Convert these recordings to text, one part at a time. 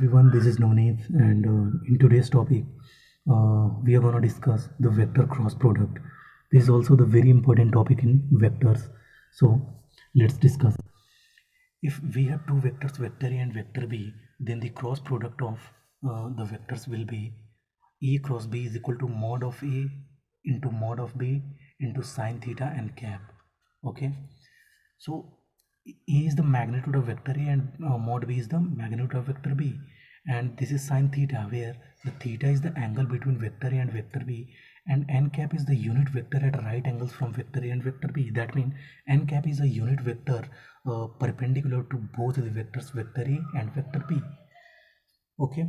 everyone, this is Navneet, and in today's topic, we are going to discuss the vector cross product. This is also the very important topic in vectors. So let's discuss. If we have two vectors, vector A and vector B, then the cross product of the vectors will be A cross B is equal to mod of A into mod of B into sine theta and cap. Okay, so A is the magnitude of vector A and mod B is the magnitude of vector B, and this is sine theta, where the theta is the angle between vector A and vector B, and n cap is the unit vector at right angles from vector A and vector B. That means n cap is a unit vector perpendicular to both the vectors vector A and vector B. Okay,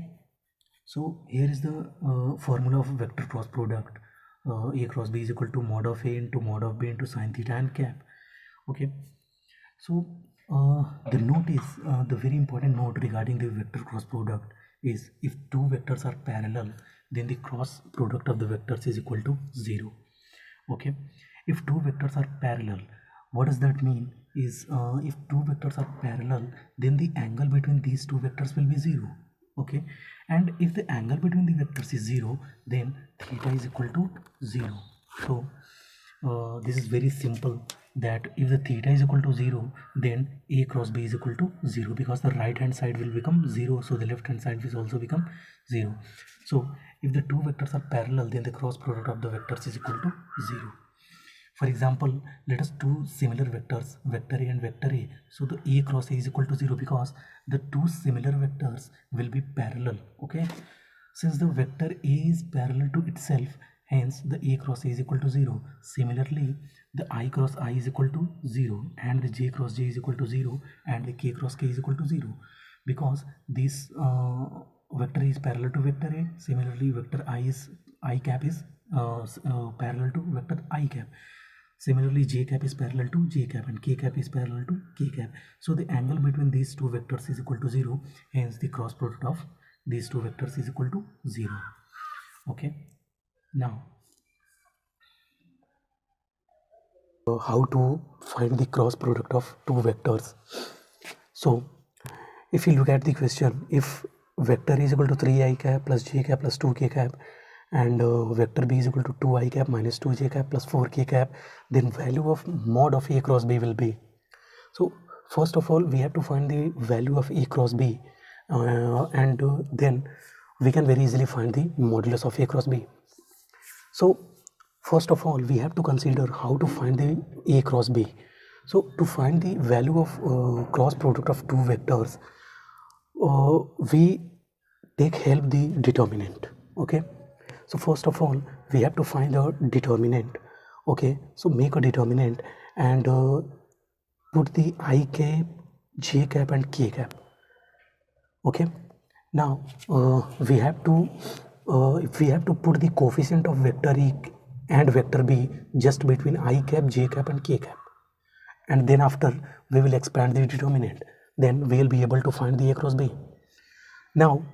so here is the formula of vector cross product. A cross B is equal to mod of A into mod of B into sine theta and cap. Okay, so the note is the very important note regarding the vector cross product is if two vectors are parallel, then the cross product of the vectors is equal to 0. Okay, if two vectors are parallel, what does that mean is if two vectors are parallel, then the angle between these two vectors will be 0. Okay, and if the angle between the vectors is 0, then theta is equal to 0. So this is very simple, that if the theta is equal to 0, then A cross B is equal to 0, because the right hand side will become 0, so the left hand side will also become 0. So if the two vectors are parallel, then the cross product of the vectors is equal to 0. For example, let us do similar vectors, vector A and vector A. So the A cross A is equal to 0 because the two similar vectors will be parallel. Okay, since the vector A is parallel to itself, hence the A cross A is equal to 0. Similarly, the I cross I is equal to 0, and the J cross J is equal to 0, and the K cross K is equal to 0, because this vector is parallel to vector A. Similarly, vector I cap is parallel to vector I cap. Similarly, J cap is parallel to J cap and K cap is parallel to K cap. So the angle between these two vectors is equal to 0, hence the cross product of these two vectors is equal to 0. Okay, now how to find the cross product of two vectors. So if you look at the question, if vector is equal to 3i cap plus j cap plus 2k cap, and vector b is equal to 2i cap minus 2j cap plus 4k cap, then value of mod of a cross b will be. So first of all, we have to find the value of a cross b, and then we can very easily find the modulus of a cross b. So first of all, we have to consider how to find the a cross b. So to find the value of cross product of two vectors, we take help the determinant. Okay, so first of all, we have to find the determinant. Okay, so make a determinant and put the I cap, j cap and k cap. Okay, now we have to put the coefficient of vector E and vector B just between I cap, j cap and k cap, and then after we will expand the determinant, then we will be able to find the A cross B. Now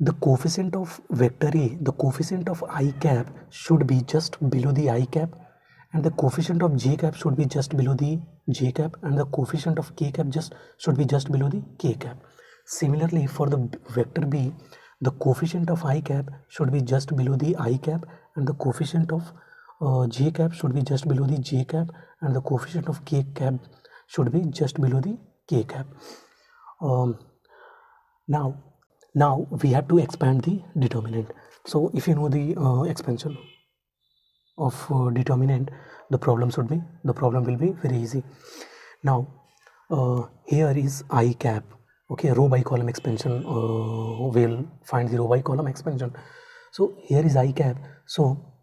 the coefficient of vector A, the coefficient of I cap should be just below the I cap, and the coefficient of j cap should be just below the j cap, and the coefficient of k cap should be just below the k cap. Similarly, for the vector B, the coefficient of I cap should be just below the I cap, and the coefficient of j cap should be just below the j cap, and the coefficient of k cap should be just below the k cap. Now we have to expand the determinant. So if you know the expansion of determinant, the problem will be very easy. Now here is I cap. Okay, row by column expansion, we'll find the row by column expansion. So here is I cap. So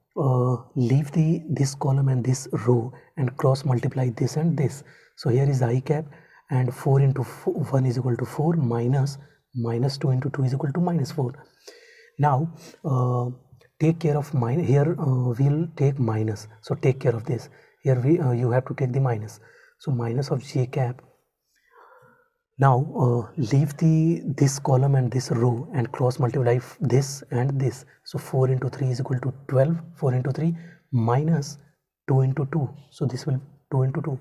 leave this column and this row and cross multiply this and this. So here is I cap, and 4 into 1 is equal to 4, minus 2 into 2 is equal to minus 4. Now take care of minus. Here we'll take minus, so take care of this. Here you have to take the minus, so minus of j cap. Now leave this column and this row and cross multiply this and this. So 4 into 3 is equal to 12. 4 into 3 minus 2 into 2. So this will 2 into 2.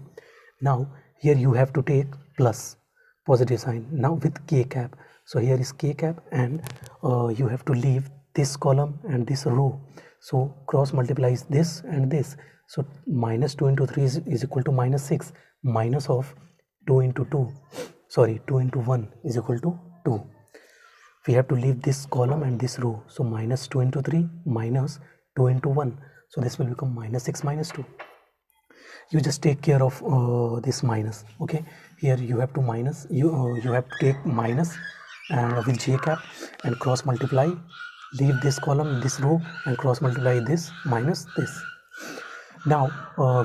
Now here you have to take plus positive sign. Now with k cap. So here is k cap, and you have to leave this column and this row. So cross multiplies this and this. So minus 2 into 3 is equal to minus 6, minus of 2 into 2, sorry, 2 into 1 is equal to 2. We have to leave this column and this row. So minus 2 into 3 minus 2 into 1. So this will become minus 6 minus 2. You just take care of this minus. Okay, here you have to minus, you have to take minus with j cap and cross multiply, leave this column, this row, and cross multiply this minus this. Now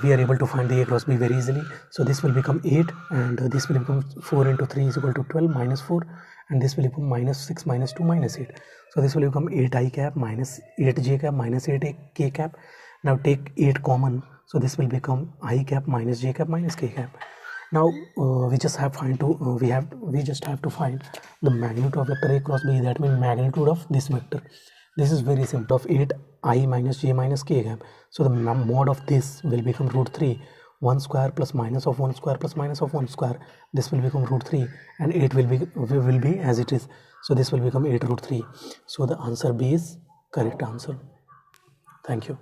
we are able to find the a cross b very easily. So this will become 8, and this will become 4 into 3 is equal to 12 minus 4, and this will become minus 6 minus 2 minus 8. So this will become 8 I cap minus 8 j cap minus 8 k cap. Now take 8 common, so this will become I cap minus j cap minus k cap. Now we just have find to we just have to find the magnitude of vector a cross b, that means magnitude of this vector. This is very simple, of 8 I minus j minus k cap. So the mod of this will become root 3, 1 square plus minus of 1 square plus minus of 1 square. This will become root 3, and 8 will be as it is. So this will become 8 root 3. So the answer B is correct answer. Thank you.